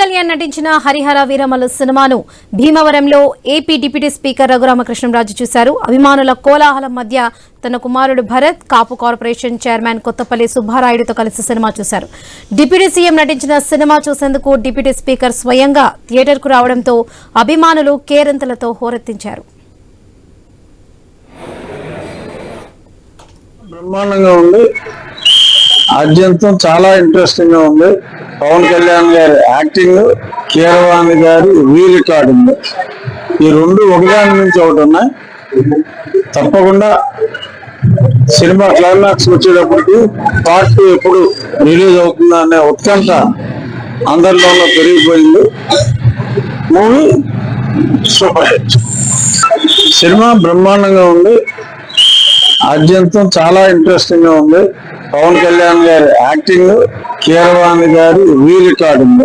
కళ్యాణ్ నటించిన హరిహర వీరమల్లు సినిమాను భీమవరంలో ఏపీ డిప్యూటీ స్పీకర్ రఘురామకృష్ణంరాజు చూశారు. అభిమానుల కోలాహలం మధ్య తన కుమారుడు భరత్, కాపు కార్పొరేషన్ చైర్మన్ కొత్తపల్లి సుబ్బారాయుడుతో కలిసి సినిమా చూశారు. డిప్యూటీ సీఎం నటించిన సినిమా చూసేందుకు డిప్యూటీ స్పీకర్ స్వయంగా థియేటర్కు రావడంతో అభిమానులు కేరింతలతో హోరెత్తించారు. బ్రహ్మాండంగా ఉంది. ఆద్యంతం చాలా ఇంట్రెస్టింగ్ గా ఉంది. పవన్ కళ్యాణ్ గారి యాక్టింగ్, కీరవాణి గారి రీ రికార్డింగ్, ఈ రెండు ఒకదాని నుంచి ఒకటి ఉన్నాయి. తప్పకుండా సినిమా క్లైమాక్స్ వచ్చేటప్పటికి పార్ట్ 2 ఎప్పుడు రిలీజ్ అవుతుందా అనే ఉత్కంఠ అందరిలోనూ పెరిగిపోయింది. Movie super hit. సినిమా బ్రహ్మాండంగా ఉంది. ఆద్యంతం చాలా ఇంట్రెస్టింగ్ గా ఉంది. పవన్ కళ్యాణ్ గారి యాక్టింగ్, కీరవాణి గారి రీ రికార్డింగ్,